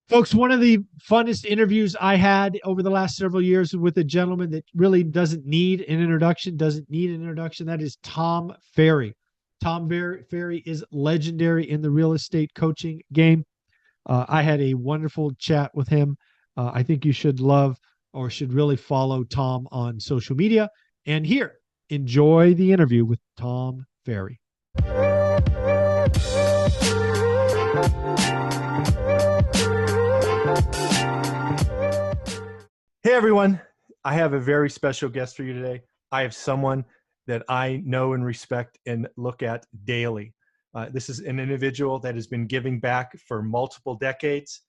Folks, one of the funnest interviews I had over the last several years with a gentleman that really doesn't need an introduction, That is Tom Ferry. Ferry is legendary in the real estate coaching game. I had a wonderful chat with him. I think you should love or should really follow Tom on social media. And here, enjoy the interview with Tom Ferry. Hey, everyone. I have a very special guest for you today. I have someone that I know and respect and look at daily. This is an individual that has been giving back for multiple decades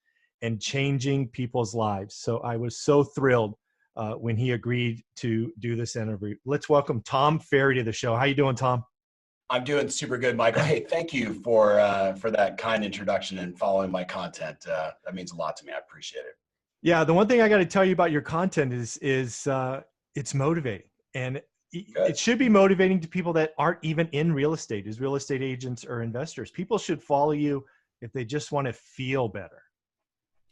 and changing people's lives. So I was so thrilled when he agreed to do this interview. Let's welcome Tom Ferry to the show. How you doing, Tom? I'm doing super good, Michael. Hey, thank you for that kind introduction and following my content. That means a lot to me. I appreciate it. Yeah, the one thing I got to tell you about your content is it's motivating, and it should be motivating to people that aren't even in real estate, as real estate agents or investors. People should follow you if they just want to feel better.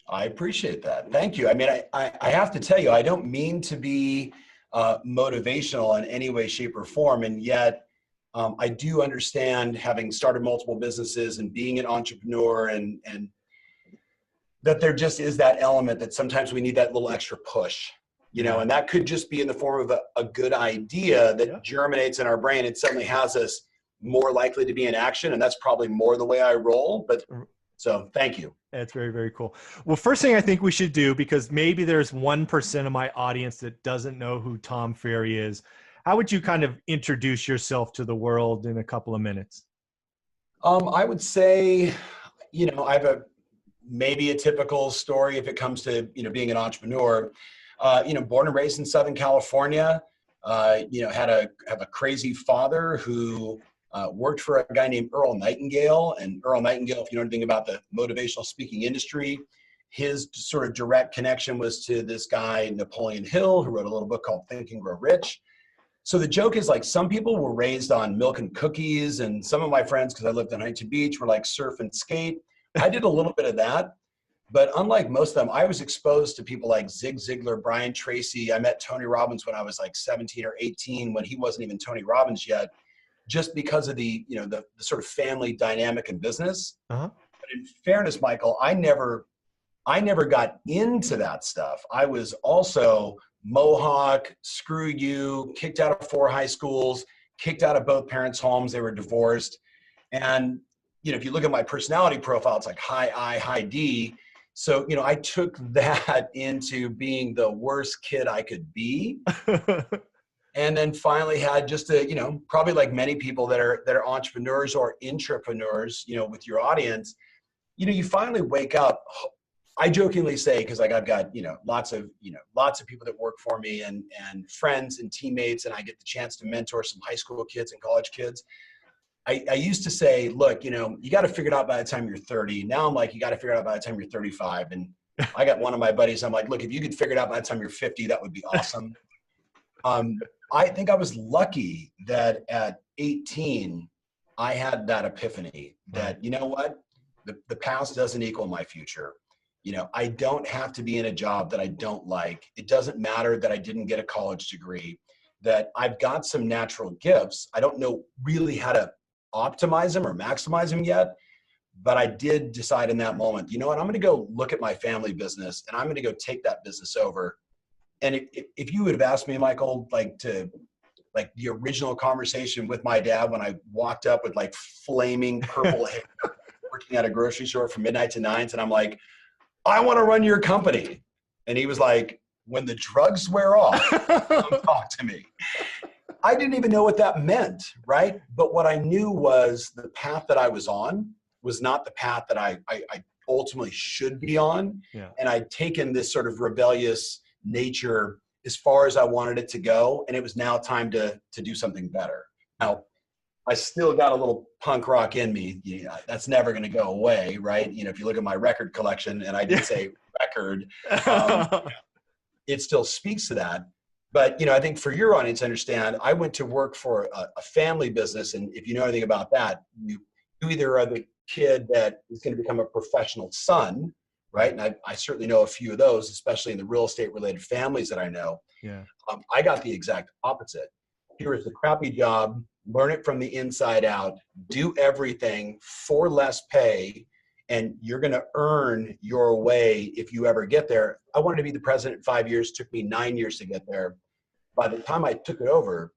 I appreciate that. Thank you. I mean, I have to tell you, I don't mean to be motivational in any way, shape, or form, and yet I do understand, having started multiple businesses and being an entrepreneur, and that there just is that element that sometimes we need that little extra push, and that could just be in the form of a good idea that germinates in our brain. It suddenly has us more likely to be in action. And that's probably more the way I roll. But so thank you. That's very, very cool. Well, first thing I think we should do, because maybe there's 1% of my audience that doesn't know who Tom Ferry is. How would you kind of introduce yourself to the world in a couple of minutes? I would say, I have maybe a typical story if it comes to, being an entrepreneur. Born and raised in Southern California, have a crazy father who worked for a guy named Earl Nightingale. And Earl Nightingale, if you know anything about the motivational speaking industry, his sort of direct connection was to this guy, Napoleon Hill, who wrote a little book called Think and Grow Rich. So the joke is, like, some people were raised on milk and cookies, and some of my friends, because I lived in Huntington Beach, were like surf and skate. I did a little bit of that, but unlike most of them, I was exposed to people like Zig Ziglar, Brian Tracy. I met Tony Robbins when I was like 17 or 18, when he wasn't even Tony Robbins yet, just because of the sort of family dynamic in business. Uh-huh. But in fairness, Michael, I never got into that stuff. I was also Mohawk, screw you, kicked out of 4 high schools, kicked out of both parents' homes. They were divorced. And if you look at my personality profile, it's like high I, high D. So, I took that into being the worst kid I could be. And then finally had just a, probably like many people that are entrepreneurs or intrapreneurs, with your audience, you finally wake up. I jokingly say, because I've got, lots of people that work for me and friends and teammates, and I get the chance to mentor some high school kids and college kids. I used to say, look, you got to figure it out by the time you're 30. Now I'm like, you got to figure it out by the time you're 35. And I got one of my buddies, I'm like, look, if you could figure it out by the time you're 50, that would be awesome. I think I was lucky that at 18, I had that epiphany that, you know what, the past doesn't equal my future. I don't have to be in a job that I don't like. It doesn't matter that I didn't get a college degree, that I've got some natural gifts. I don't know really how to optimize them or maximize them yet, but I did decide in that moment, you know what, I'm going to go look at my family business and I'm going to go take that business over. And if you would have asked me, Michael, like the original conversation with my dad when I walked up with like flaming purple hair, working at a grocery store from midnight to 9, and I'm like, I want to run your company. And he was like, when the drugs wear off, come talk to me. I didn't even know what that meant, right? But what I knew was the path that I was on was not the path that I ultimately should be on. Yeah. And I'd taken this sort of rebellious nature as far as I wanted it to go. And it was now time to do something better. Now, I still got a little punk rock in me. That's never going to go away, right? If you look at my record collection, and I did say record, it still speaks to that. But, I think for your audience to understand, I went to work for a family business. And if you know anything about that, you either are the kid that is going to become a professional son, right? And I certainly know a few of those, especially in the real estate related families that I know. Yeah. I got the exact opposite. Here is the crappy job, learn it from the inside out, do everything for less pay, and you're going to earn your way if you ever get there. I wanted to be the president in 5 years. It took me 9 years to get there. By the time I took it over,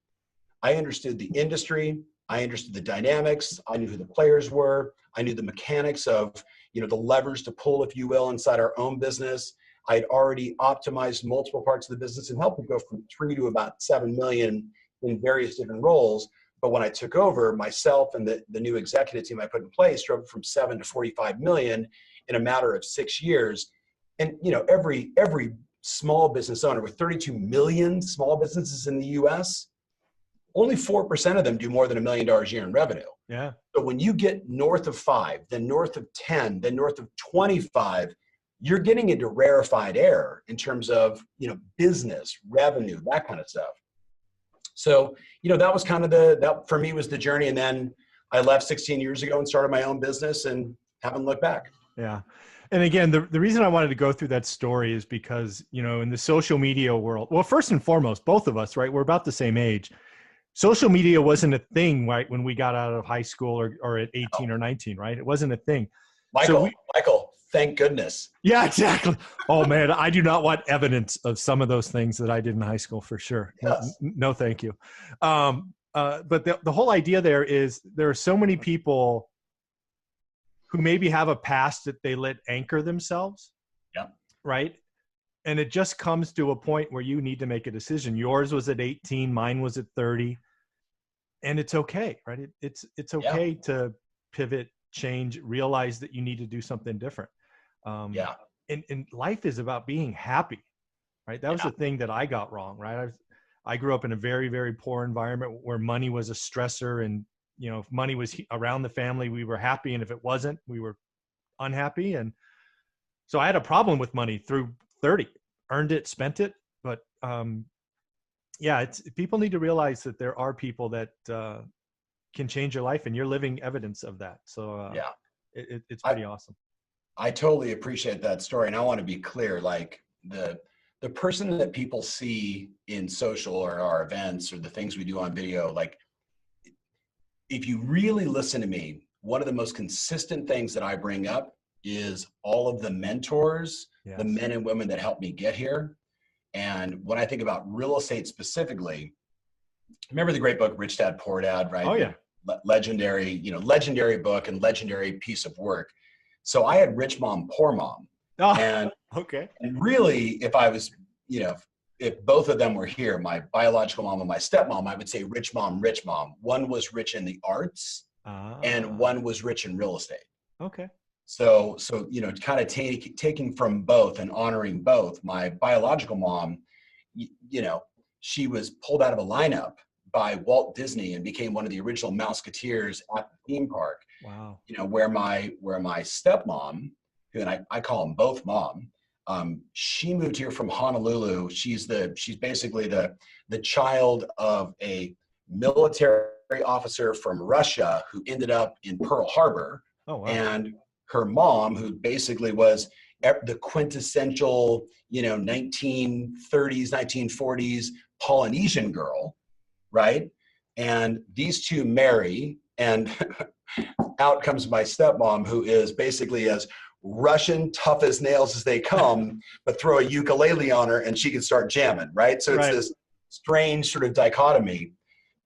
I understood the industry. I understood the dynamics. I knew who the players were. I knew the mechanics of, the levers to pull, if you will, inside our own business. I had already optimized multiple parts of the business and helped it go from 3 to about 7 million in various different roles. But when I took over, myself and the new executive team I put in place drove it from 7 to 45 million in a matter of 6 years. And every small business owner, with 32 million small businesses in the US, only 4% of them do more than $1 million a year in revenue. Yeah. So when you get north of 5, then north of 10, then north of 25, you're getting into rarefied air in terms of, business, revenue, that kind of stuff. So, that was kind of that for me was the journey. And then I left 16 years ago and started my own business and haven't looked back. Yeah. And again, the reason I wanted to go through that story is because, in the social media world, well, first and foremost, both of us, right, we're about the same age. Social media wasn't a thing, right, when we got out of high school or at 18 or 19, right? It wasn't a thing. Michael, thank goodness. Yeah, exactly. Oh man, I do not want evidence of some of those things that I did in high school for sure. Yes. No, thank you. But the whole idea there is there are so many people who maybe have a past that they let anchor themselves. Yeah. Right. And it just comes to a point where you need to make a decision. Yours was at 18, mine was at 30. And it's okay, right? It's okay to pivot, change, realize that you need to do something different. And life is about being happy, right? That was the thing that I got wrong, right? I grew up in a very, very poor environment where money was a stressor, and if money was around the family, we were happy, and if it wasn't, we were unhappy. And so I had a problem with money through 30, earned it, spent it, but people need to realize that there are people that can change your life, and you're living evidence of that. So it's pretty awesome. I totally appreciate that story. And I want to be clear, like the person that people see in social or our events or the things we do on video, like if you really listen to me, one of the most consistent things that I bring up is all of the mentors, the men and women that helped me get here. And when I think about real estate specifically, remember the great book, Rich Dad, Poor Dad, right? Oh yeah. Legendary book and legendary piece of work. So I had Rich Mom, Poor Mom. Oh, and okay. And really, if I was, if both of them were here, my biological mom and my stepmom, I would say Rich Mom, Rich Mom. One was rich in the arts and one was rich in real estate. Okay. So kind of taking from both and honoring both. My biological mom, she was pulled out of a lineup by Walt Disney and became one of the original Mouseketeers at the theme park. Wow. Where my stepmom, and I call them both mom, she moved here from Honolulu. She's basically the child of a military officer from Russia who ended up in Pearl Harbor. Oh, wow. And her mom, who basically was the quintessential, 1930s, 1940s Polynesian girl, right? And these two marry, and out comes my stepmom, who is basically as Russian, tough as nails as they come, but throw a ukulele on her and she can start jamming, right? So it's this strange sort of dichotomy.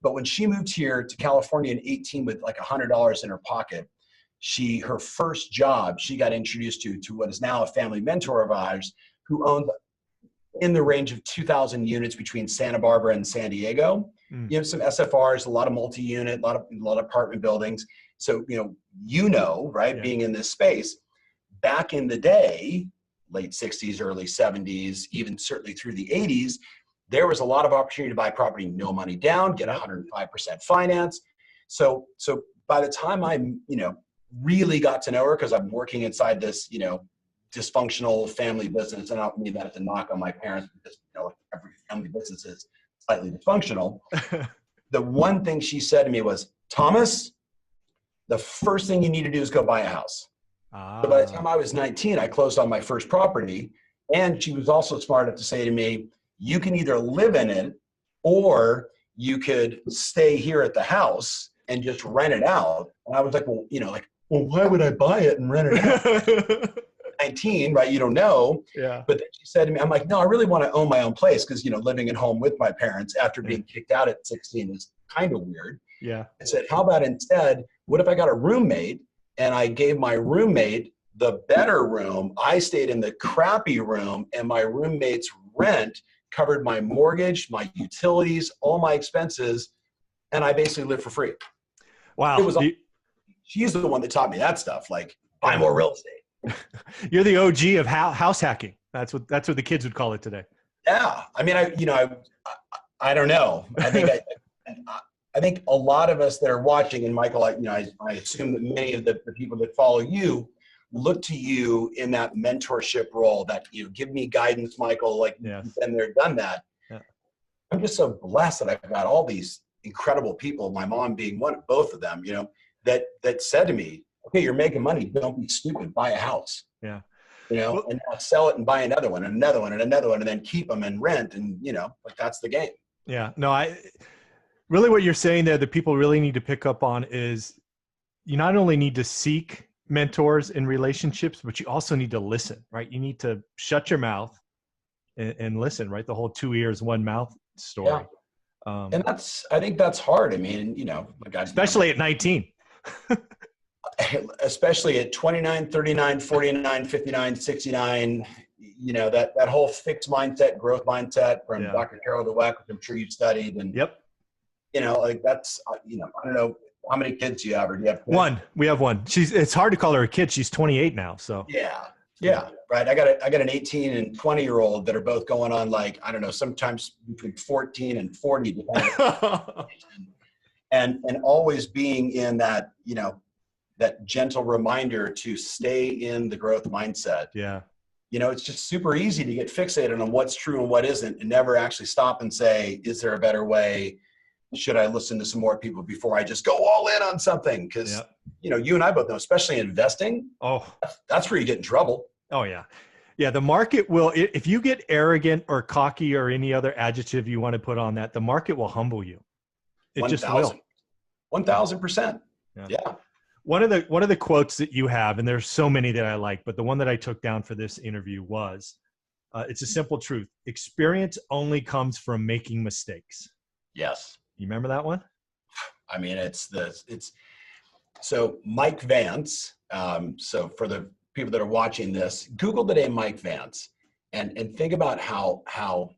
But when she moved here to California in 18 with like $100 in her pocket, her first job, she got introduced to what is now a family mentor of ours, who owned in the range of 2,000 units between Santa Barbara and San Diego. Some SFRs, a lot of multi-unit, a lot of apartment buildings. So, right, being in this space, back in the day, late 60s, early 70s, even certainly through the 80s, there was a lot of opportunity to buy property, no money down, get 105% finance. So by the time I, really got to know her, because I'm working inside this, dysfunctional family business, and I don't mean that as a knock on my parents, because every family business is slightly dysfunctional. The one thing she said to me was, Thomas, the first thing you need to do is go buy a house. So by the Ah, time I was 19, I closed on my first property. And she was also smart enough to say to me, you can either live in it or you could stay here at the house and just rent it out. And I was like, well, well, why would I buy it and rent it out? 19, right? You don't know. yeah, But then she said to me, I'm like, no, I really want to own my own place because, living at home with my parents after yeah, being kicked out at 16 is kind of weird. yeah. I said, how about instead, what if I got a roommate and I gave my roommate the better room? I stayed in the crappy room and my roommate's rent covered my mortgage, my utilities, all my expenses, and I basically lived for free. Wow. It was she's the one that taught me that stuff, like buy more real estate. You're the OG of house hacking. That's what the kids would call it today. Yeah. I mean, I don't know. I think a lot of us that are watching, and Michael, I assume that many of the people that follow you look to you in that mentorship role that, give me guidance, Michael, like Yes. you've been there, done that. Yeah. I'm just so blessed that I've got all these incredible people, my mom being both of them, that said to me, okay, you're making money. Don't be stupid. Buy a house. Yeah. And now sell it and buy another one and another one and another one and then keep them and rent. And, like that's the game. Yeah. No, really what you're saying there that people really need to pick up on is you not only need to seek mentors in relationships, but you also need to listen, right? You need to shut your mouth and listen, right? The whole 2 ears, 1 mouth story. Yeah. And I think that's hard. I mean, especially at 19. Especially at 29, 39, 49, 59, 69, that whole fixed mindset, growth mindset from Dr. Carol Dweck, which I'm sure you've studied. And, yep. Like that's, I don't know how many kids you have, or do you have kids? One. We have one. It's hard to call her a kid. She's 28 now. So yeah. Right. I got an 18 and 20-year-old that are both going on, like, I don't know, sometimes between 14 and 40, depending and always being in that, that gentle reminder to stay in the growth mindset. Yeah. It's just super easy to get fixated on what's true and what isn't, and never actually stop and say, is there a better way? Should I listen to some more people before I just go all in on something? Because, you and I both know, especially investing, that's where you get in trouble. Oh, yeah. Yeah, the market will, if you get arrogant or cocky or any other adjective you want to put on that, the market will humble you. It just will. 1,000%. Yeah. One of the quotes that you have, and there's so many that I like, but the one that I took down for this interview was, it's a simple truth. Experience only comes from making mistakes. Yes. You remember that one? I mean, so Mike Vance. So for the people that are watching this, Google the name Mike Vance and think about how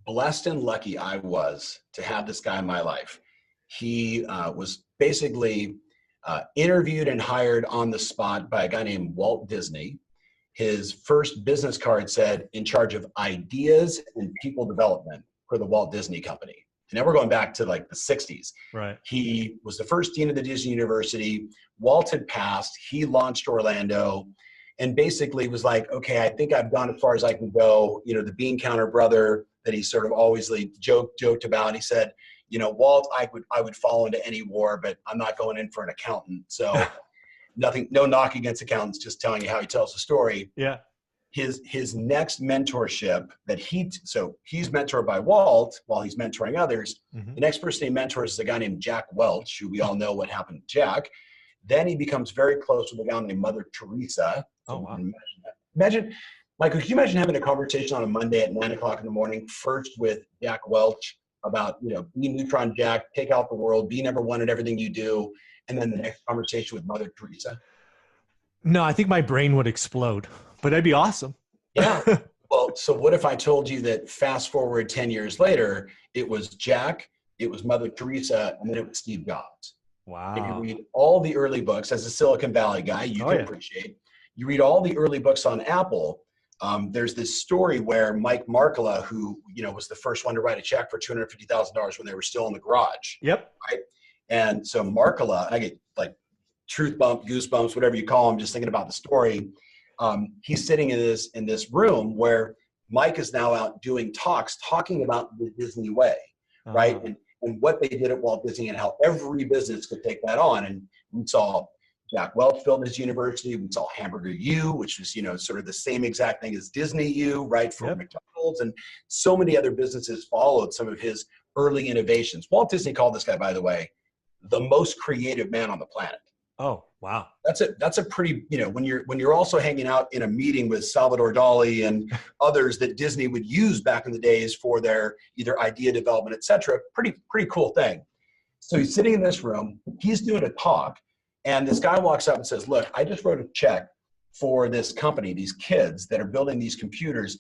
blessed and lucky I was to have this guy in my life. He was basically interviewed and hired on the spot by a guy named Walt Disney. His first business card said, in charge of ideas and people development for the Walt Disney Company. And now we're going back to like the 60s. Right. He was the first dean of the Disney University. Walt had passed. He launched Orlando and basically was like, okay, I think I've gone as far as I can go. The bean counter brother that he sort of always joked about. He said, Walt, I would fall into any war, but I'm not going in for an accountant. So no knock against accountants, just telling you how he tells the story. Yeah. His next mentorship so he's mentored by Walt while he's mentoring others. Mm-hmm. The next person he mentors is a guy named Jack Welch, who we all know what happened to Jack. Then he becomes very close with a guy named Mother Teresa. Oh, wow. Imagine, Michael, can you imagine having a conversation on a Monday at 9:00 in the morning, first with Jack Welch about, be neutron Jack, take out the world, be number one in everything you do. And then the next conversation with Mother Teresa. No, I think my brain would explode, but that'd be awesome. Yeah. Well, so what if I told you that fast forward 10 years later, it was Jack, it was Mother Teresa, and then it was Steve Jobs. Wow. If you read all the early books, as a Silicon Valley guy, you can appreciate, you read all the early books on Apple. There's this story where Mike Markkula, who, was the first one to write a check for $250,000 when they were still in the garage. Yep. Right. And so Markkula, I get like truth bump, goosebumps, whatever you call them, just thinking about the story. He's sitting in this room where Mike is now out doing talks, talking about the Disney way, right? And what they did at Walt Disney and how every business could take that on. And we saw Jack Welch built his university. We saw Hamburger U, which was, sort of the same exact thing as Disney U, right, for McDonald's. And so many other businesses followed some of his early innovations. Walt Disney called this guy, by the way, the most creative man on the planet. Oh, wow. That's a pretty, when you're also hanging out in a meeting with Salvador Dali and others that Disney would use back in the days for their either idea development, et cetera, pretty cool thing. So he's sitting in this room, he's doing a talk, and this guy walks up and says, look, I just wrote a check for this company, these kids that are building these computers,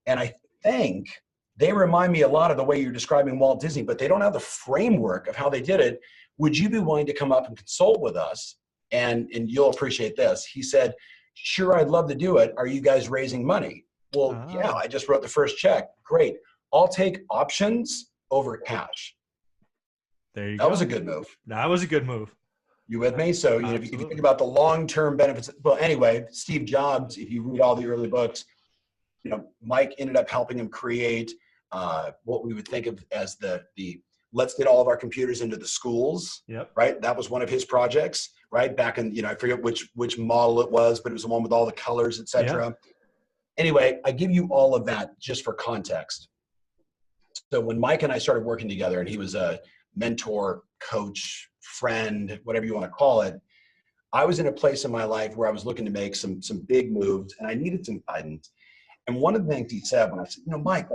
and I think they remind me a lot of the way you're describing Walt Disney, but they don't have the framework of how they did it. Would you be willing to come up and consult with us? And you'll appreciate this. He said, sure, I'd love to do it. Are you guys raising money? Well, yeah, I just wrote the first check. Great. I'll take options over cash. There you go. That was a good move. That was a good move. You with me? So if you think about the long-term benefits, well, anyway, Steve Jobs, if you read all the early books, Mike ended up helping him create what we would think of as the let's get all of our computers into the schools. Yep. Right. That was one of his projects, right? Back in, I forget which model it was, but it was the one with all the colors, et cetera. Yep. Anyway, I give you all of that just for context. So when Mike and I started working together, and he was a mentor, coach, friend, whatever you want to call it, I was in a place in my life where I was looking to make some big moves, and I needed some guidance. And one of the things he said when I said, Mike,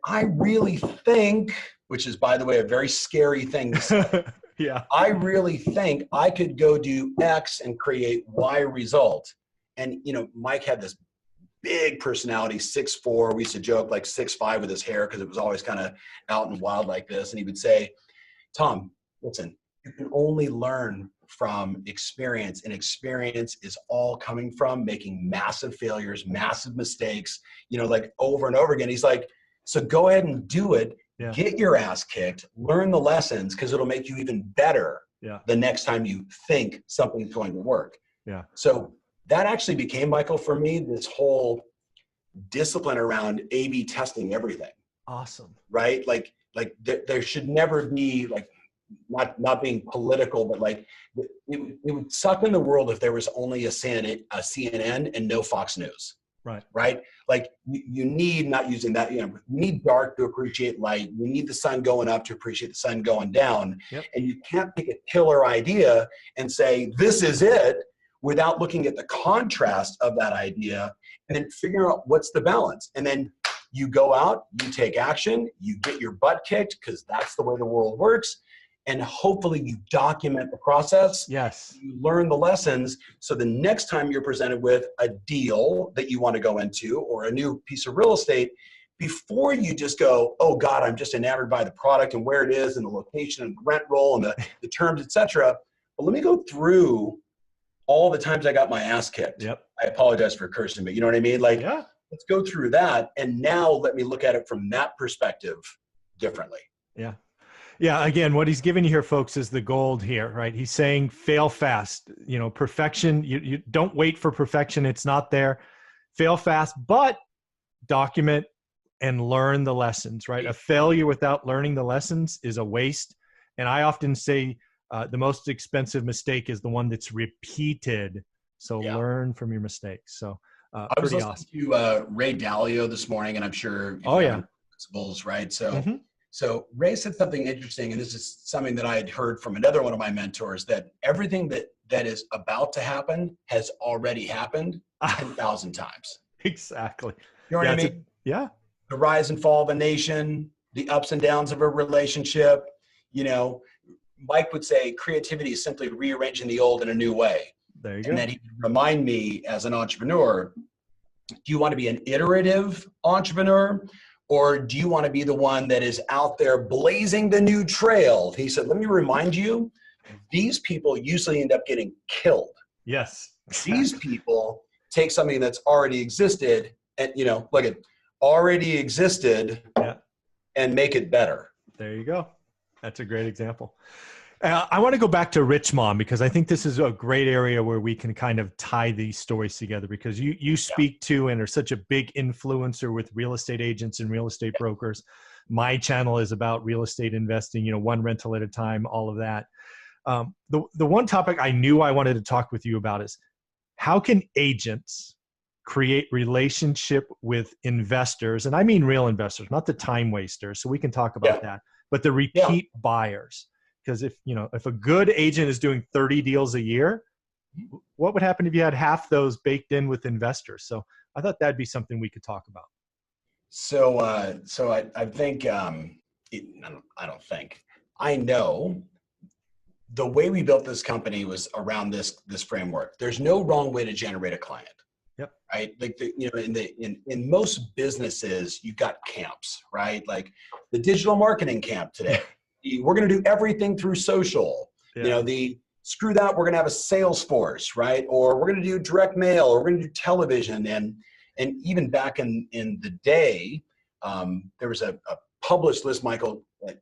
I really think, which is, by the way, a very scary thing to say. Yeah. I really think I could go do X and create Y result. And, Mike had this big personality, 6'4". We used to joke like 6'5" with his hair because it was always kind of out and wild like this. And he would say, Tom, listen, you can only learn from experience, and experience is all coming from making massive failures, massive mistakes, like over and over again. He's like, so go ahead and do it. Yeah. Get your ass kicked, learn the lessons, because it'll make you even better the next time you think something's going to work. Yeah. So that actually became, Michael, for me, this whole discipline around A/B testing everything. Awesome. Right? Like there should never be, like, not being political, but like it would suck in the world if there was only a CNN and no Fox News. Right. Like you need, not using that, you need dark to appreciate light. You need the sun going up to appreciate the sun going down. Yep. And you can't take a killer idea and say, this is it, without looking at the contrast of that idea and then figure out what's the balance. And then you go out, you take action, you get your butt kicked, because that's the way the world works. And hopefully you document the process. Yes. You learn the lessons. So the next time you're presented with a deal that you want to go into, or a new piece of real estate, before you just go, oh God, I'm just enamored by the product and where it is and the location and the rent roll and the terms, et cetera. But let me go through all the times I got my ass kicked. Yep. I apologize for cursing, but you know what I mean? Like, let's go through that. And now let me look at it from that perspective differently. Yeah. Yeah. Again, what he's giving you here, folks, is the gold here, right? He's saying fail fast, perfection. You don't wait for perfection. It's not there. Fail fast, but document and learn the lessons, right? A failure without learning the lessons is a waste. And I often say the most expensive mistake is the one that's repeated. So learn from your mistakes. So I was listening to Ray Dalio this morning, and I'm sure principles, right? So So Ray said something interesting, and this is something that I had heard from another one of my mentors, that everything that is about to happen has already happened 10,000 times. Exactly. You know what I mean? Yeah. The rise and fall of a nation, the ups and downs of a relationship. Mike would say creativity is simply rearranging the old in a new way. There you go. And then he would remind me, as an entrepreneur, do you want to be an iterative entrepreneur? Or do you want to be the one that is out there blazing the new trail? He said, let me remind you, these people usually end up getting killed. Yes. These people take something that's already existed and, look at already existed and make it better. There you go. That's a great example. I want to go back to Rich Mom, because I think this is a great area where we can kind of tie these stories together, because you speak to and are such a big influencer with real estate agents and real estate brokers. My channel is about real estate investing, one rental at a time, all of that. The one topic I knew I wanted to talk with you about is how can agents create relationship with investors? And I mean real investors, not the time wasters. So we can talk about that, but the repeat buyers. Because if a good agent is doing 30 deals a year, what would happen if you had half those baked in with investors? So I thought that'd be something we could talk about. So I think, I know the way we built this company was around this framework. There's no wrong way to generate a client. Yep. Right. Like in most businesses, you've got camps, right? Like the digital marketing camp today. We're going to do everything through social. Yeah. Screw that. We're going to have a sales force, right? Or we're going to do direct mail, or we're going to do television. And even back in the day, there was a published list, Michael, I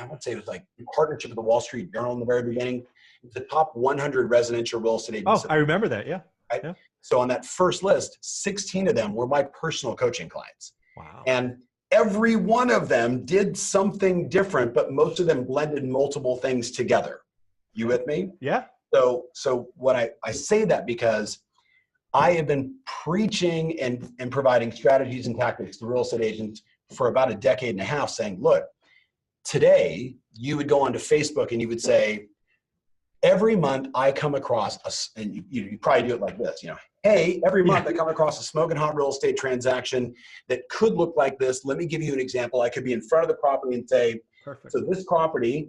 would say it was like in partnership with the Wall Street Journal in the very beginning. It's the top 100 residential real estate agents. Oh, I remember that. Yeah. Right? Yeah. So on that first list, 16 of them were my personal coaching clients. Wow. And every one of them did something different, but most of them blended multiple things together. You with me? Yeah. So what I say that because I have been preaching and providing strategies and tactics to real estate agents for about a decade and a half, saying, look, today you would go onto Facebook and you would say, every month I come across and you probably do it like this, hey, every month I come across a smoking hot real estate transaction that could look like this. Let me give you an example. I could be in front of the property and say, perfect. So this property,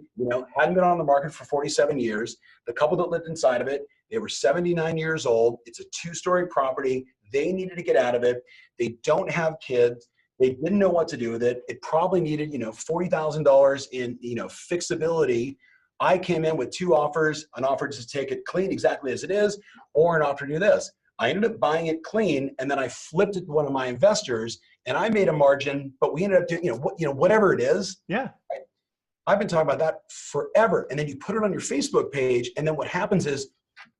hadn't been on the market for 47 years. The couple that lived inside of it, they were 79 years old. It's a 2-story property. They needed to get out of it. They don't have kids. They didn't know what to do with it. It probably needed, $40,000 in, fixability. I came in with 2 offers, an offer to take it clean exactly as it is, or an offer to do this. I ended up buying it clean, and then I flipped it to one of my investors, and I made a margin, but we ended up doing, whatever it is. Yeah. Right? I've been talking about that forever. And then you put it on your Facebook page, and then what happens is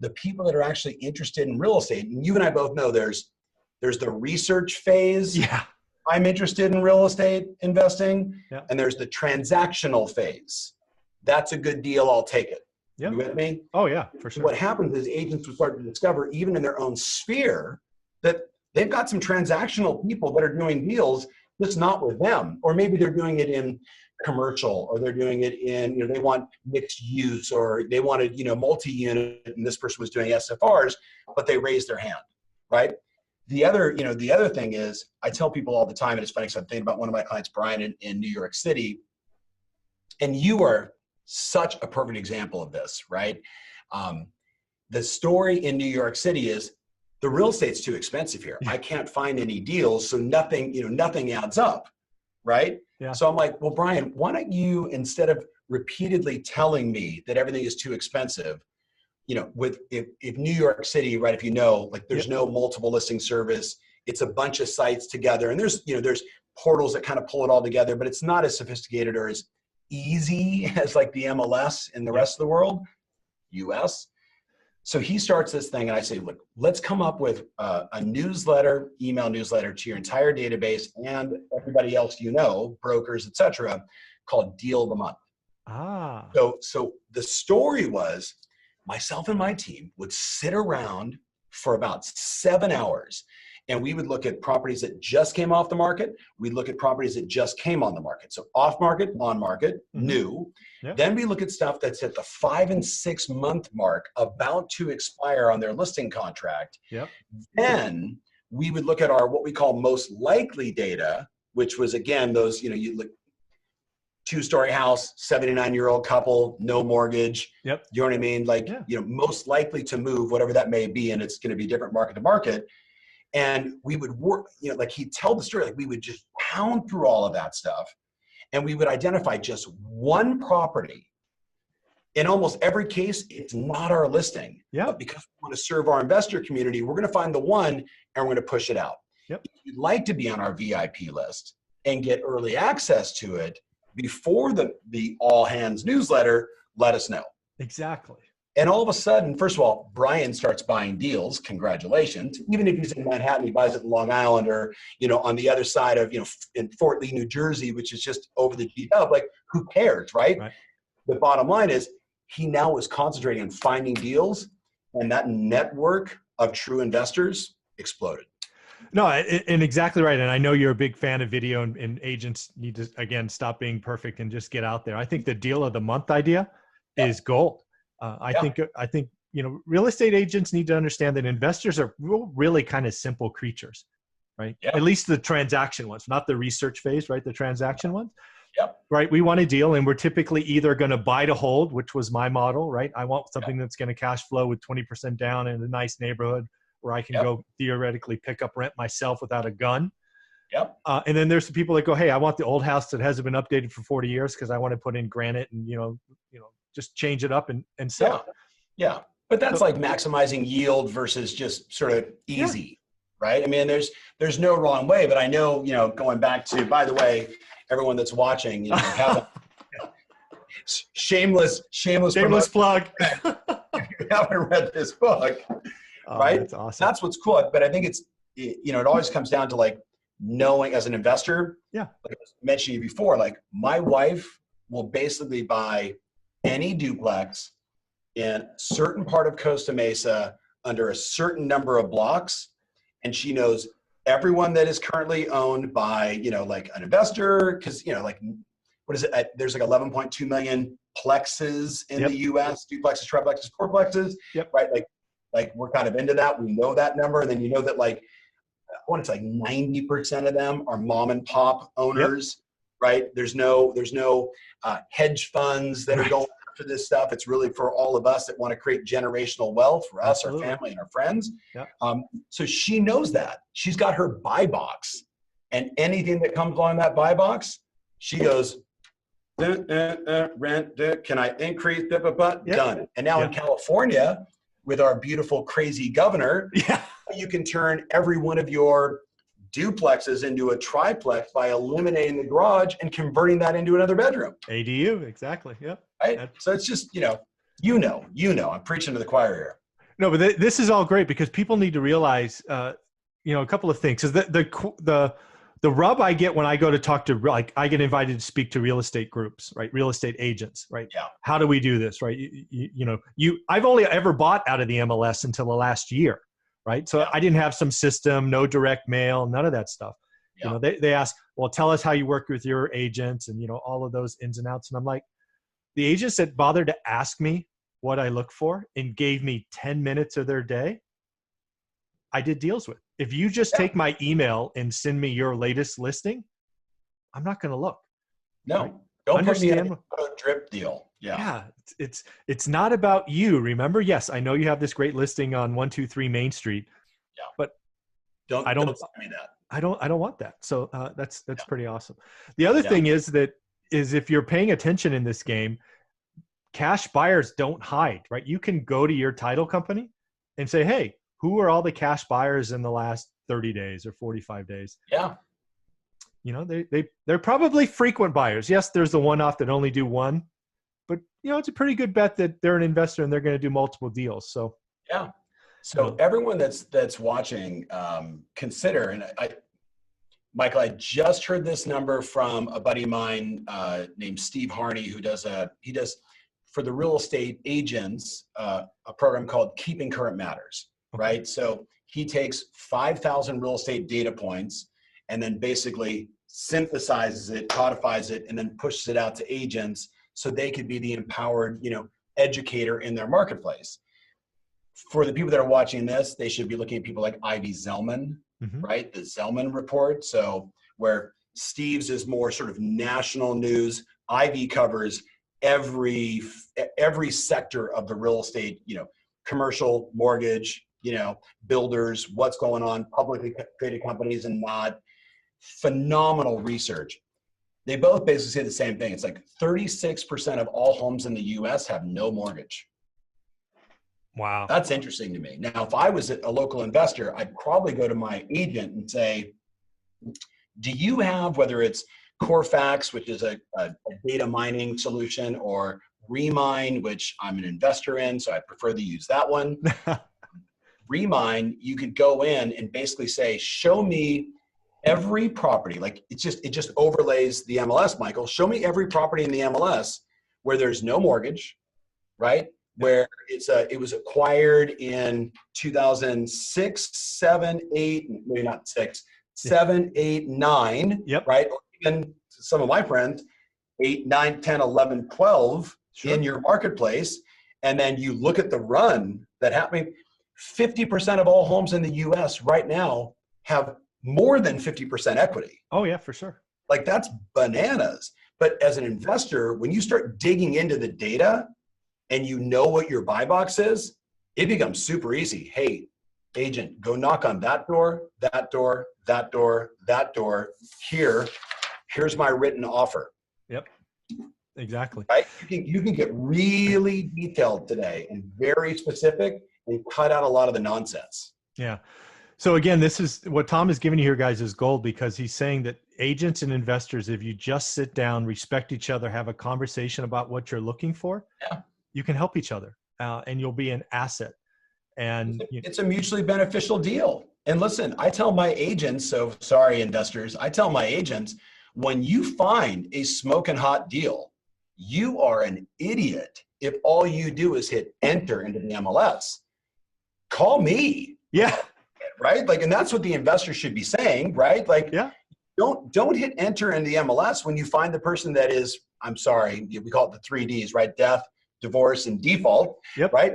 the people that are actually interested in real estate, and you and I both know there's the research phase. Yeah. I'm interested in real estate investing. Yeah. And there's the transactional phase. That's a good deal. I'll take it. Yeah. You with me? Oh yeah, for sure. What happens is agents will start to discover, even in their own sphere, that they've got some transactional people that are doing deals, just not with them. Or maybe they're doing it in commercial, or they're doing it in, they want mixed use, or they wanted, multi-unit, and this person was doing SFRs, but they raised their hand, right? The other thing is, I tell people all the time, and it's funny because I'm thinking about one of my clients, Brian, in New York City, and you are such a perfect example of this, right? The story in New York City is the real estate's too expensive here. I can't find any deals, so nothing adds up, right? Yeah. So I'm like, well, Brian, why don't you, instead of repeatedly telling me that everything is too expensive, if New York City, right, if like there's no multiple listing service, it's a bunch of sites together, and there's portals that kind of pull it all together, but it's not as sophisticated or as easy as like the MLS in the rest of the world, US. So he starts this thing, and I say, look, let's come up with a email newsletter to your entire database and everybody else, brokers, etc., called Deal of the Month. Ah. So the story was, myself and my team would sit around for about 7 hours, and we would look at properties that just came off the market. We'd look at properties that just came on the market. So off market, on market, new. Yep. Then we look at stuff that's at the 5 and 6 month mark, about to expire on their listing contract. Yep. Then we would look at our, what we call most likely data, which was, again, those, you look, 2-story house, 79-year-old couple, no mortgage. Yep. You know what I mean? Like, most likely to move, whatever that may be, and it's going to be different market to market. And we would work, like he'd tell the story, like we would just pound through all of that stuff, and we would identify just one property. In almost every case, it's not our listing. Yeah. But because we want to serve our investor community, we're going to find the one, and we're going to push it out. Yep. If you'd like to be on our VIP list and get early access to it before the all hands newsletter, let us know. Exactly. And all of a sudden, first of all, Brian starts buying deals. Congratulations. Even if he's in Manhattan, he buys it in Long Island, or, on the other side of, in Fort Lee, New Jersey, which is just over the G-Dub. Like, who cares, right? the bottom line is he now is concentrating on finding deals, and that network of true investors exploded. No, and exactly right. And I know you're a big fan of video, and agents need to, again, stop being perfect and just get out there. I think the deal of the month idea is gold. I think, real estate agents need to understand that investors are really kind of simple creatures, right? Yeah. At least the transaction ones, not the research phase, right? The transaction ones. Yep. Right. We want a deal, and we're typically either going to buy to hold, which was my model, right? I want something that's going to cash flow with 20% down in a nice neighborhood where I can go theoretically pick up rent myself without a gun. Yep. And then there's the people that go, hey, I want the old house that hasn't been updated for 40 years because I want to put in granite and, just change it up and sell it. Yeah. But that's like maximizing yield versus just sort of easy, right? I mean, there's no wrong way, but I know, going back to, by the way, everyone that's watching, shameless plug. If you haven't read this book, right? That's awesome. That's what's cool. But I think it always comes down to like knowing as an investor. Yeah. Like I was mentioning you before, like my wife will basically buy any duplex in a certain part of Costa Mesa under a certain number of blocks. And she knows everyone that is currently owned by, like an investor, because, what is it? There's like 11.2 million plexes in the US, duplexes, triplexes, fourplexes, right? Like we're kind of into that. We know that number. And then that like, I want to say like 90% of them are mom and pop owners, right? There's no hedge funds that are going after this stuff. It's really for all of us that want to create generational wealth for us, our family, and our friends. So she knows that. She's got her buy box, and anything that comes along that buy box, she goes, rent, can I increase, done. And now in California, with our beautiful, crazy governor, you can turn every one of your duplexes into a triplex by eliminating the garage and converting that into another bedroom. ADU, exactly. Yep. Right. So it's just, I'm preaching to the choir here. No, but this is all great because people need to realize, a couple of things. Because the rub I get when I go to talk to, like, I get invited to speak to real estate groups, right? Real estate agents, right? Yeah. How do we do this, right? I've only ever bought out of the MLS until the last year, right? So I didn't have some system, no direct mail, none of that stuff. Yeah. They ask, well, tell us how you work with your agents and, all of those ins and outs. And I'm like, the agents that bothered to ask me what I look for and gave me 10 minutes of their day, I did deals with. If you just take my email and send me your latest listing, I'm not going to look. No, right? Don't put me in a drip deal. Yeah. It's not about you. Remember? Yes, I know you have this great listing on 123 Main Street. Yeah. But don't tell me that. I don't want that. So that's pretty awesome. The other thing is if you're paying attention in this game, cash buyers don't hide, right? You can go to your title company and say, hey, who are all the cash buyers in the last 30 days or 45 days? Yeah. They're probably frequent buyers. Yes, there's the one-off that only do one, but it's a pretty good bet that they're an investor and they're going to do multiple deals. So yeah. So everyone that's watching, consider, and Michael, I just heard this number from a buddy of mine named Steve Harney, who does for the real estate agents a program called Keeping Current Matters. Right. So he takes 5,000 real estate data points and then basically synthesizes it, codifies it, and then pushes it out to agents so they could be the empowered, educator in their marketplace. For the people that are watching this, they should be looking at people like Ivy Zellman, right? The Zellman report. So where Steve's is more sort of national news, Ivy covers every sector of the real estate, commercial, mortgage, builders, what's going on, publicly traded companies and not. Phenomenal research. They both basically say the same thing. It's like 36% of all homes in the US have no mortgage. Wow. That's interesting to me. Now, if I was a local investor, I'd probably go to my agent and say, do you have, whether it's Corfax, which is a data mining solution, or Remine, which I'm an investor in, so I prefer to use that one. Remine, you could go in and basically say, show me every property. Like it just overlays the MLS, Michael. Show me every property in the MLS where there's no mortgage, right? Where it was acquired in 2006, 7, 8, maybe not 6, 7, 8, 9, Yep. right? Or even some of my friends, 8, 9, 10, 11, 12 in your marketplace. And then you look at the run that happened. 50% of all homes in the US right now have more than 50% equity. Oh yeah, for sure. Like that's bananas. But as an investor, when you start digging into the data and you know what your buy box is, it becomes super easy. Hey, agent, go knock on that door, that door, that door, that door. Here's my written offer. Yep, exactly. Right? You can get really detailed today and very specific and cut out a lot of the nonsense. Yeah. So again, this is what Tom is giving you here, guys, is gold, because he's saying that agents and investors, if you just sit down, respect each other, have a conversation about what you're looking for, you can help each other and you'll be an asset. And it's a mutually beneficial deal. And listen, I tell my agents, so sorry, investors, I tell my agents, when you find a smoking hot deal, you are an idiot if all you do is hit enter into the MLS. Call me. Yeah. Right? Like, and that's what the investor should be saying, right? Like, yeah. Don't hit enter in the MLS when you find the person that is, I'm sorry, we call it the 3 Ds, right? Death, divorce, and default, right?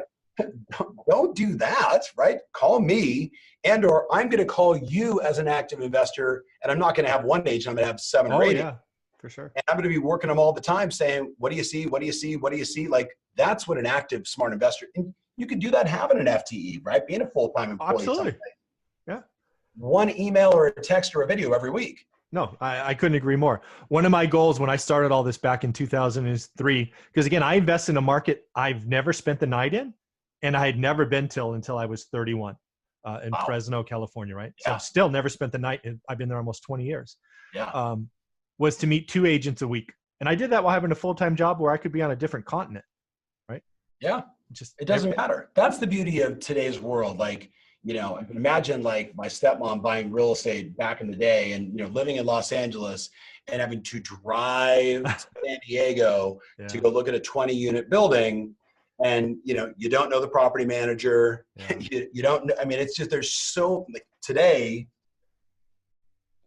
Don't do that, right? Call me, and or I'm going to call you as an active investor, and I'm not going to have one agent, I'm going to have 7 or 8. Yeah, for sure. And I'm going to be working them all the time saying, what do you see? What do you see? What do you see? Like, that's what an active, smart investor, and you could do that having an FTE, right? Being a full-time employee. Absolutely. Someday. Yeah. One email or a text or a video every week. No, I couldn't agree more. One of my goals when I started all this back in 2003, because again, I invest in a market I've never spent the night in, and I had never been until I was 31 in Fresno, California, right? Yeah. So I've still never spent the night. I've been there almost 20 years. Yeah. Was to meet 2 agents a week. And I did that while having a full-time job where I could be on a different continent, right? Yeah. It doesn't matter. That's the beauty of today's world. Like, you know, I can imagine like my stepmom buying real estate back in the day and, you know, living in Los Angeles and having to drive to San Diego to go look at a 20-unit building. And, you know, you don't know the property manager. You don't know. I mean, it's just, there's so like today,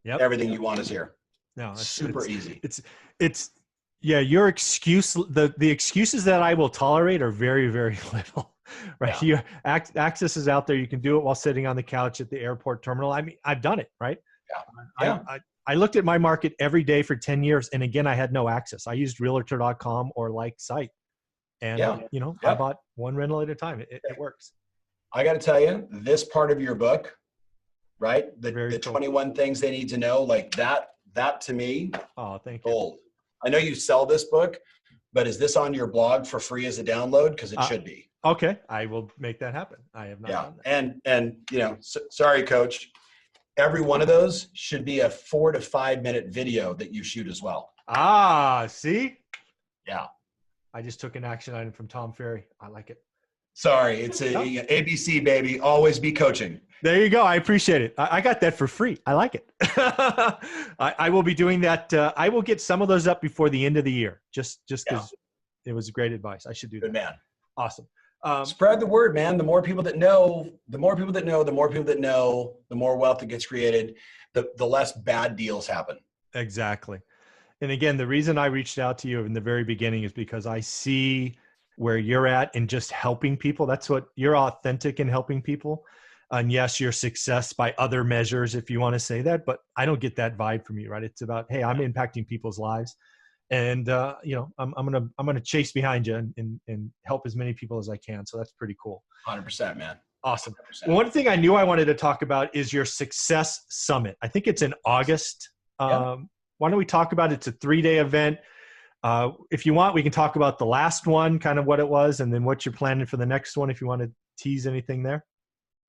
everything you want is here. No, it's super easy. It's your excuse. The excuses that I will tolerate are very, very little. Right. Yeah. Access is out there. You can do it while sitting on the couch at the airport terminal. I mean, I've done it, right? I looked at my market every day for 10 years. And again, I had no access. I used realtor.com or like site. And, you know, I bought one rental at a time. It works. I got to tell you, this part of your book, right? The cool. 21 things they need to know, like that to me. Oh, thank gold. I know you sell this book, but is this on your blog for free as a download? Because it should be. Okay, I will make that happen. I have not done that. And you know, sorry, coach. Every one of those should be a 4 to 5 minute video that you shoot as well. See? Yeah. I just took an action item from Tom Ferry. I like it. Sorry, it's ABC, baby. Always be coaching. There you go. I appreciate it. I got that for free. I like it. I will be doing that. I will get some of those up before the end of the year, just because it was great advice. I should do that. Good man. Awesome. Spread the word, man. The more people that know, the more people that know, the more people that know, the more wealth that gets created, the less bad deals happen. Exactly. And again, the reason I reached out to you in the very beginning is because I see where you're at and just helping people. That's what you're authentic in helping people. And yes, your success by other measures, if you want to say that, but I don't get that vibe from you, right? It's about, hey, I'm impacting people's lives. And, you know, I'm going to chase behind you and help as many people as I can. So that's pretty cool. 100%, man. Awesome. 100%. Well, one thing I knew I wanted to talk about is your Success Summit. I think it's in August. Why don't we talk about it? It's a 3-day event. If you want, we can talk about the last one, kind of what it was, and then what you're planning for the next one, if you want to tease anything there.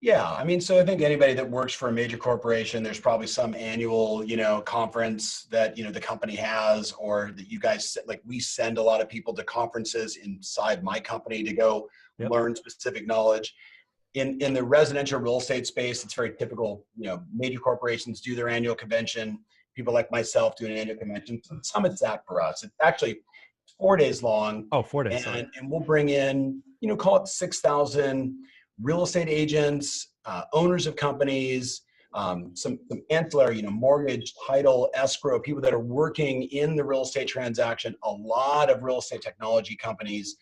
Yeah. I mean, so I think anybody that works for a major corporation, there's probably some annual, you know, conference that, you know, the company has, or that you guys, like we send a lot of people to conferences inside my company to go learn specific knowledge. In the residential real estate space, it's very typical, you know, major corporations do their annual convention. People like myself do an annual convention. Summit's that for us. It's actually 4 days long. Oh, 4 days. And we'll bring in, call it 6,000 real estate agents, owners of companies, some ancillary, mortgage, title, escrow, people that are working in the real estate transaction, a lot of real estate technology companies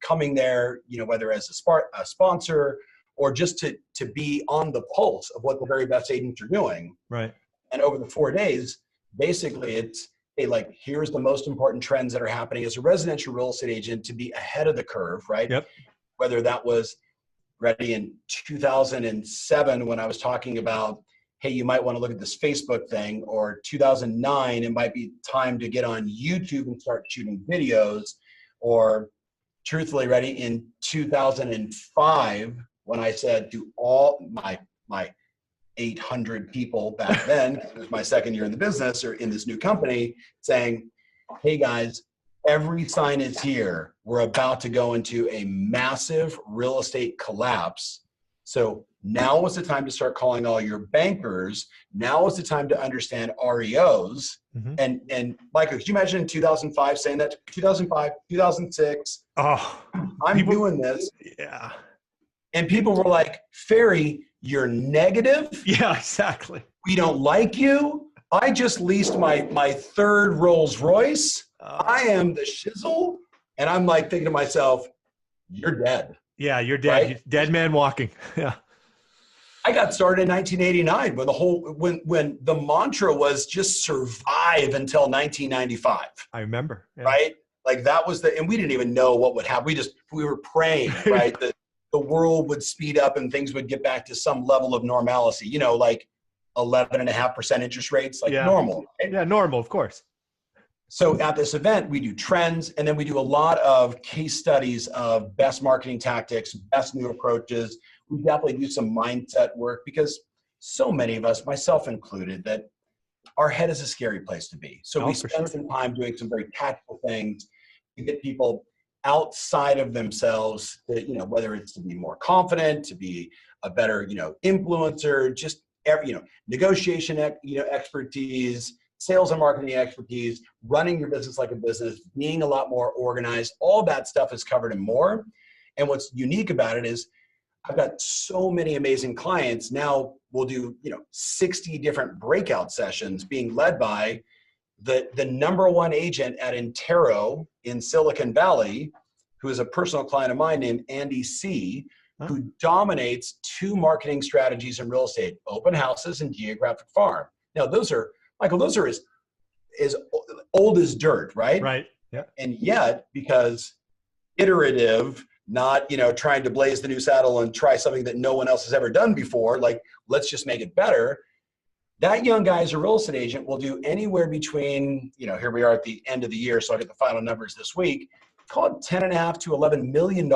coming there, whether as a sponsor or just to be on the pulse of what the very best agents are doing. Right. And over the 4 days, basically it's, hey, like, here's the most important trends that are happening as a residential real estate agent to be ahead of the curve, right? Yep. Whether that was ready in 2007 when I was talking about, hey, you might want to look at this Facebook thing, or 2009, it might be time to get on YouTube and start shooting videos, or truthfully, ready in 2005 when I said to all my 800 people back then, it was my second year in the business or in this new company, saying, hey guys, every sign is here. We're about to go into a massive real estate collapse. So now is the time to start calling all your bankers. Now is the time to understand REOs. Mm-hmm. And Michael, could you imagine in 2005 saying that? 2005, 2006, I'm doing this. Yeah. And people were like, Ferry, you're negative. Yeah, exactly. We don't like you. I just leased my third Rolls Royce. I am the Shizzle. And I'm like thinking to myself, you're dead. Yeah, you're dead. Right? You're dead man walking. Yeah. I got started in 1989 when the mantra was just survive until 1995. I remember. Yeah. Right? Like that was and we didn't even know what would happen. We were praying, right? That the world would speed up and things would get back to some level of normalcy, like 11.5% interest rates, like normal. Right? Yeah, normal, of course. So at this event, we do trends, and then we do a lot of case studies of best marketing tactics, best new approaches. We definitely do some mindset work because so many of us, myself included, that our head is a scary place to be. So we spend some time doing some very tactical things to get people outside of themselves, whether it's to be more confident, to be a better, influencer, just negotiation, expertise, sales and marketing expertise, running your business like a business, being a lot more organized, all that stuff is covered and more. And what's unique about it is I've got so many amazing clients. Now we'll do, 60 different breakout sessions being led by the number one agent at Intero in Silicon Valley, who is a personal client of mine named Andy C., who dominates 2 marketing strategies in real estate, open houses and geographic farm. Now those are, Michael, those are as old as dirt, right? Right. Yeah. And yet, because iterative, not, trying to blaze the new saddle and try something that no one else has ever done before, like, let's just make it better. That young guy as a real estate agent will do anywhere between, here we are at the end of the year, so I get the final numbers this week, call it $10.5 to $11 million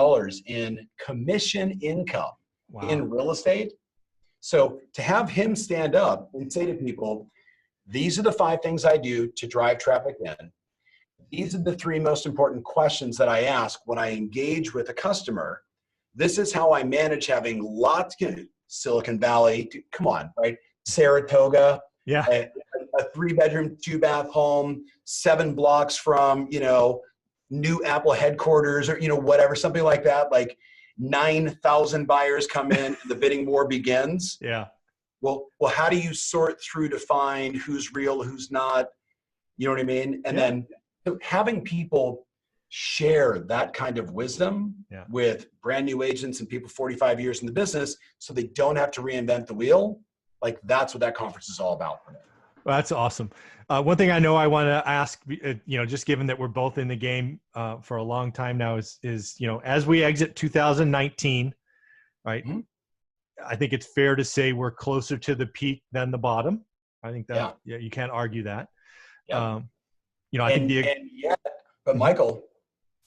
in commission income in real estate. So to have him stand up and say to people, these are the 5 things I do to drive traffic in. These are the 3 most important questions that I ask when I engage with a customer. This is how I manage having lots of Silicon Valley, come on, right? Saratoga, a 3-bedroom, 2-bath home, 7 blocks from, new Apple headquarters or, whatever, something like that. Like 9,000 buyers come in and the bidding war begins. Yeah. Well, how do you sort through to find who's real, who's not? You know what I mean? And then having people share that kind of wisdom with brand new agents and people 45 years in the business so they don't have to reinvent the wheel. Like that's what that conference is all about. Well, that's awesome. One thing I know I want to ask, just given that we're both in the game for a long time now is, as we exit 2019, right? Mm-hmm. I think it's fair to say we're closer to the peak than the bottom. I think that you can't argue that. Yeah. But Michael,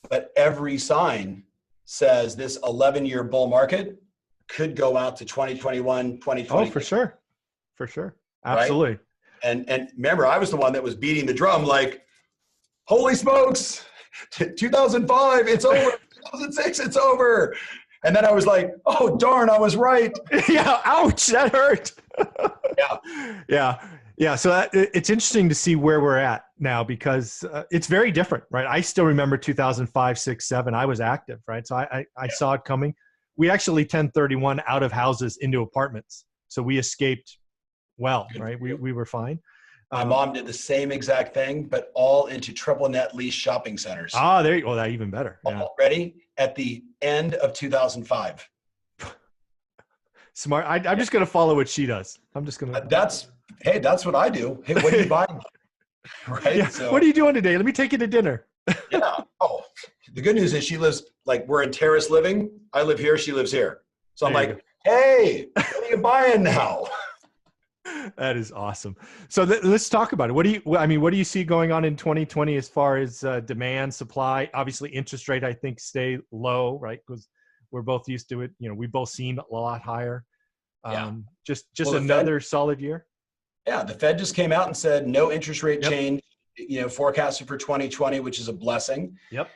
but every sign says this 11-year bull market could go out to 2021, 2020. Oh, for sure. Absolutely. Right? And remember, I was the one that was beating the drum like, holy smokes, 2005, it's over. 2006, it's over. And then I was like, oh, darn, I was right. Yeah. Ouch. That hurt. Yeah. Yeah. Yeah. So it's interesting to see where we're at now because it's very different, right? I still remember 2005, 6, 7. I was active, right? So I saw it coming. We actually 1031 out of houses into apartments. So we escaped well, right? We were fine. My mom did the same exact thing, but all into triple net lease shopping centers. Ah, there you go. That even better. Yeah. Already at the end of 2005. Smart. I'm just going to follow what she does. I'm just going to. That's what I do. Hey, what are you buying? Right. Yeah. So, what are you doing today? Let me take you to dinner. Yeah. Oh, the good news is she lives like we're in terrace living. I live here. She lives here. So I'm like, hey, what are you buying now? That is awesome. So let's talk about it. What do you see going on in 2020 as far as demand, supply? Obviously, interest rate, I think, stay low, right? Because we're both used to it. We both seen a lot higher. Just another solid year. Yeah, the Fed just came out and said no interest rate change. Forecasted for 2020, which is a blessing. Yep.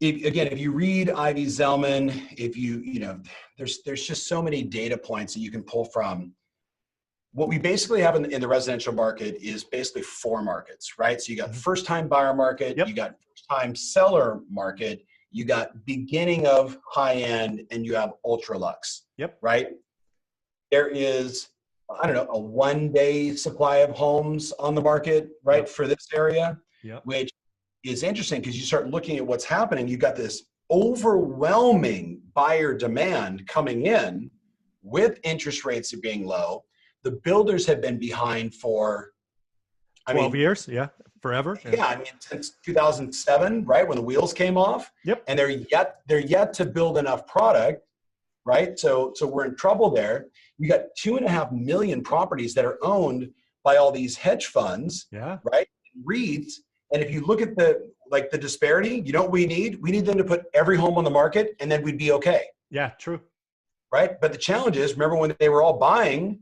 If you read Ivy Zellman, there's just so many data points that you can pull from. What we basically have in the residential market is basically 4 markets, right? So you got first-time buyer market, you got first-time seller market, you got beginning of high-end, and you have ultra-lux, right? There is, I don't know, a 1-day supply of homes on the market, right, for this area, which is interesting because you start looking at what's happening. You've got this overwhelming buyer demand coming in with interest rates being low. The builders have been behind for 12 years, forever. Yeah, since 2007, right, when the wheels came off. And they're yet to build enough product, right? So we're in trouble there. You got 2.5 million properties that are owned by all these hedge funds, right? REITs. And if you look at the disparity, you know what we need? We need them to put every home on the market, and then we'd be okay. Yeah, true. Right, but the challenge is, remember when they were all buying.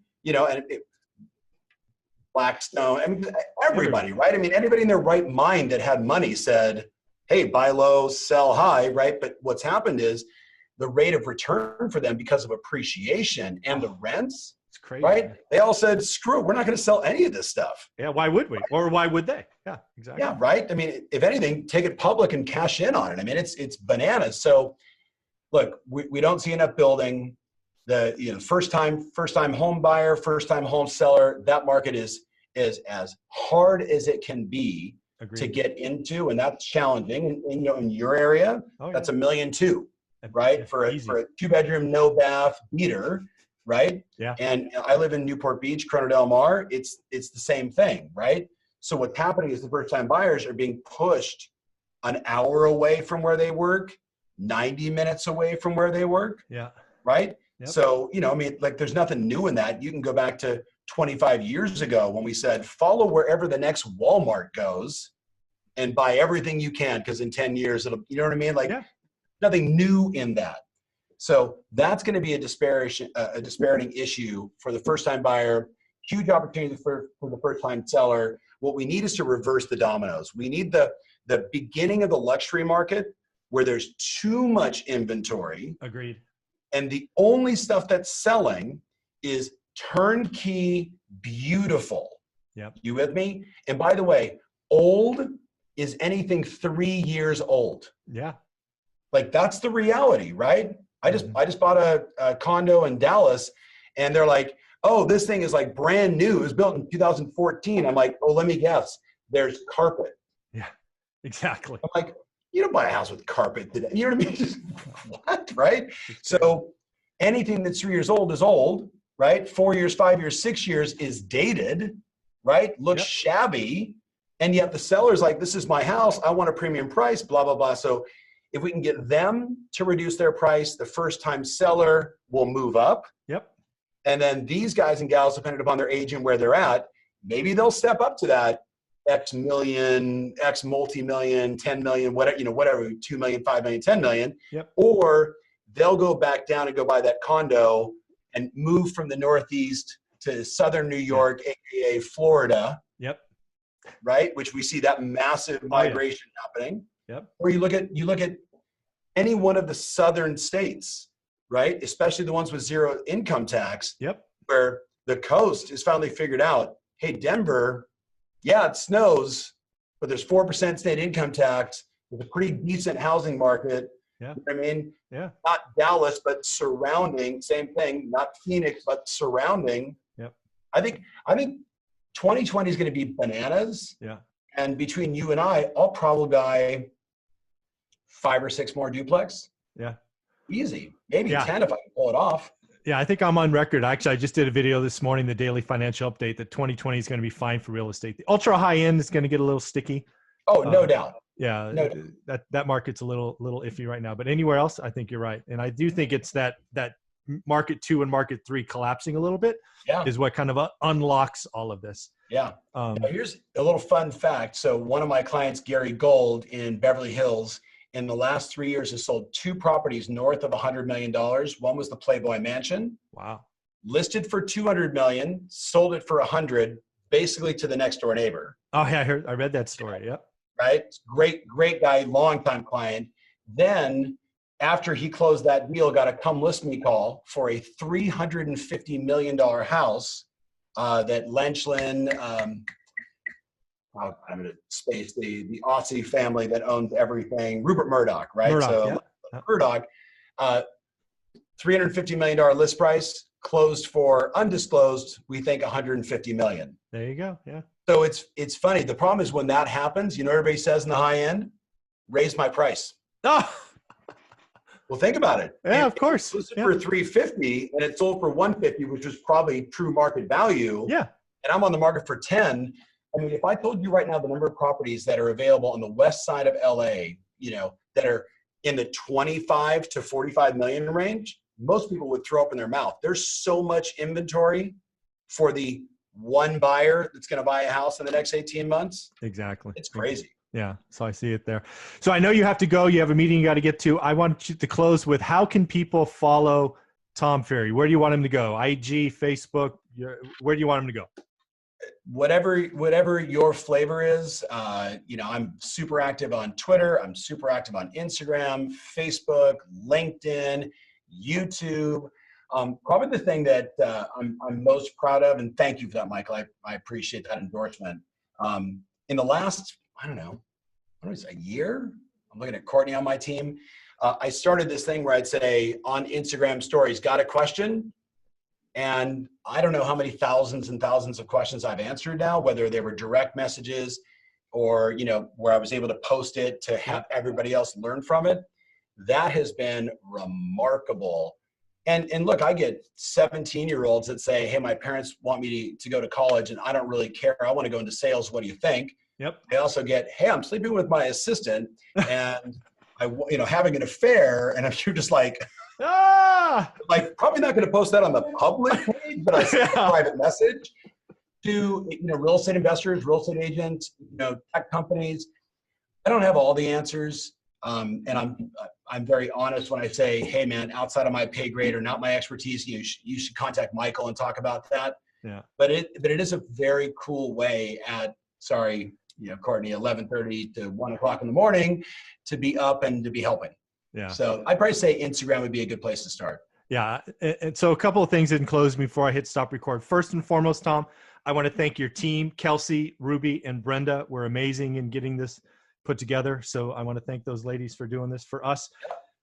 Blackstone, everybody, right? Anybody in their right mind that had money said, hey, buy low, sell high, right? But what's happened is the rate of return for them because of appreciation and the rents, it's crazy, right? Man. They all said, screw it, we're not going to sell any of this stuff. Yeah, why would we? Right? Or why would they? Yeah, exactly. Yeah, right? If anything, take it public and cash in on it. It's bananas. So look, we don't see enough building. The first time home buyer, first time home seller, that market is as hard as it can be to get into, and that's challenging. In your area, that's $1.2 million, right? For a 2-bedroom, no bath beater, right? Yeah. And I live in Newport Beach, Corona Del Mar. It's the same thing, right? So what's happening is the first time buyers are being pushed an hour away from where they work, 90 minutes away from where they work. Yeah. Right. Yep. So, there's nothing new in that. You can go back to 25 years ago when we said, follow wherever the next Walmart goes and buy everything you can, because in 10 years, it'll, you know what I mean? Nothing new in that. So that's going to be a disparating issue for the first-time buyer, huge opportunity for the first-time seller. What we need is to reverse the dominoes. We need the beginning of the luxury market where there's too much inventory. Agreed. And the only stuff that's selling is turnkey, beautiful. Yep. You with me? And by the way, old is anything 3 years old. Yeah. That's the reality, right? I just bought a condo in Dallas, and they're like, oh, this thing is brand new. It was built in 2014. I'm like, oh, let me guess. There's carpet. Yeah, exactly. I'm like, you don't buy a house with carpet today. You know what I mean? Just, what, right? So anything that's 3 years old is old, right? 4 years, 5 years, 6 years is dated, right? Looks shabby. And yet the seller's like, this is my house. I want a premium price, blah, blah, blah. So if we can get them to reduce their price, the first-time seller will move up. Yep. And then these guys and gals, depending upon their age and where they're at, maybe they'll step up to that X million, X multi-million, 10 million, whatever, 2 million, 5 million, 10 million. Yep. Or they'll go back down and go buy that condo and move from the Northeast to Southern New York, AKA Florida. Yep. Right. Which we see that massive migration happening. Yep. Or you look at any one of the southern states, right? Especially the ones with zero income tax, Yep. where the coast is finally figured out, hey, Denver, yeah, it snows, but there's 4% state income tax with a pretty decent housing market. Yeah. You know what I mean? Yeah. Not Dallas, but surrounding, same thing, not Phoenix, but surrounding. Yep. I think 2020 is going to be bananas. Yeah. And between you and I'll probably buy 5 or 6 more duplex. Yeah. Easy. Maybe Yeah. 10 if I can pull it off. Yeah, I think I'm on record. Actually, I just did a video this morning, the daily financial update, that 2020 is going to be fine for real estate. The ultra high end is going to get a little sticky. Oh, no doubt. Yeah, No that market's a little iffy right now. But anywhere else, I think you're right, and I do think it's that market 2 and market 3 collapsing a little bit is what kind of unlocks all of this. Yeah. Now here's a little fun fact. So one of my clients, Gary Gold in Beverly Hills, in the last 3 years has sold 2 properties north of $100 million. One was the Playboy Mansion. Wow. Listed for $200 million, sold it for $100, basically to the next door neighbor. Oh yeah, I read that story. Yep. Right? Great guy, longtime client. Then after he closed that deal, got a come list me call for a $350 million house that Lenchlin, I'm going to space the Aussie family that owns everything, Rupert Murdoch, right? Murdoch, $350 million list price, closed for undisclosed, we think $150 million. There you go. Yeah. So it's funny. The problem is when that happens, you know what everybody says in the high end? Raise my price. Oh. Well, think about it. Yeah, of course. It was for $350 and it sold for $150, which was probably true market value. Yeah. And I'm on the market for $10. I mean, if I told you right now the number of properties that are available on the west side of LA, you know, that are in the 25 to 45 million range, most people would throw up in their mouth. There's so much inventory for the one buyer that's going to buy a house in the next 18 months. Exactly. It's crazy. Yeah. So I see it there. So I know you have to go. You have a meeting you got to get to. I want you to close with, how can people follow Tom Ferry? Where do you want him to go? IG, Facebook? Where do you want him to go? Whatever your flavor is. You know, I'm super active on Twitter. I'm super active on Instagram, Facebook, LinkedIn, YouTube. Probably the thing that I'm most proud of, and thank you for that, Michael. I appreciate that endorsement. In the last, I don't know, a year, I'm looking at Courtney on my team. I started this thing where I'd say on Instagram stories, got a question? And I don't know how many thousands and thousands of questions I've answered now, whether they were direct messages or, you know, where I was able to post it to have everybody else learn from it. That has been remarkable. And look, I get 17-year-olds that say, hey, my parents want me to go to college and I don't really care. I want to go into sales. What do you think? Yep. I also get, hey, I'm sleeping with my assistant and having an affair. And you're just like, like probably not going to post that on the public page, but I send a private message to, real estate investors, real estate agents, tech companies. I don't have all the answers. And I'm very honest when I say, hey man, outside of my pay grade or not my expertise, you should contact Michael and talk about that. Yeah. But it is a very cool way at, Courtney, 11:30 to 1 o'clock in the morning to be up and to be helping. Yeah. So I'd probably say Instagram would be a good place to start. Yeah. And so a couple of things in close before I hit stop record. First and foremost, Tom, I want to thank your team. Kelsey, Ruby, and Brenda were amazing in getting this put together. So I want to thank those ladies for doing this for us.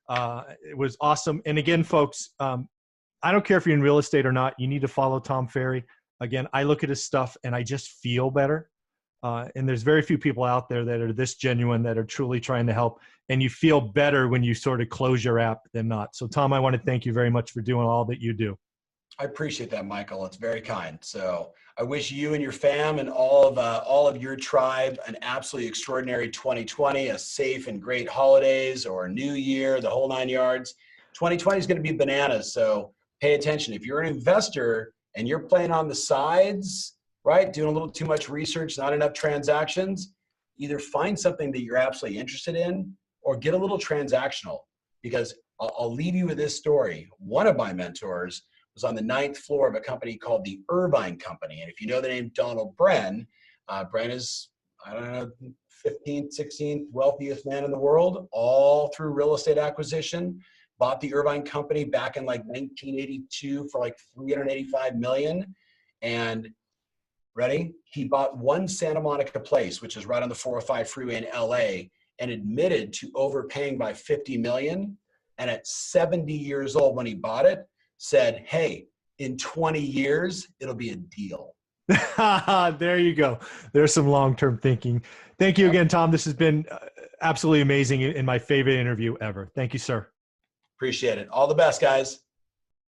It was awesome. And again, folks, I don't care if you're in real estate or not, you need to follow Tom Ferry. Again, I look at his stuff and I just feel better. And there's very few people out there that are this genuine, that are truly trying to help. And you feel better when you sort of close your app than not. So Tom, I want to thank you very much for doing all that you do. I appreciate that, Michael. It's very kind. So I wish you and your fam and all of your tribe an absolutely extraordinary 2020, a safe and great holidays or New Year, the whole 9 yards. 2020 is going to be bananas. So pay attention. If you're an investor and you're playing on the sides, right, doing a little too much research, not enough transactions, either find something that you're absolutely interested in or get a little transactional. Because I'll leave you with this story. One of my mentors was on the 9th floor of a company called the Irvine Company. And if you know the name Donald Bren, Bren is I don't know, 15th, 16th wealthiest man in the world, all through real estate acquisition. Bought the Irvine company back in like 1982 for like 385 million. And ready? He bought one Santa Monica place, which is right on the 405 freeway in LA, and admitted to overpaying by 50 million. And at 70 years old, when he bought it, said, hey, in 20 years, it'll be a deal. There you go. There's some long-term thinking. Thank you again, Tom. This has been absolutely amazing and my favorite interview ever. Thank you, sir. Appreciate it. All the best, guys.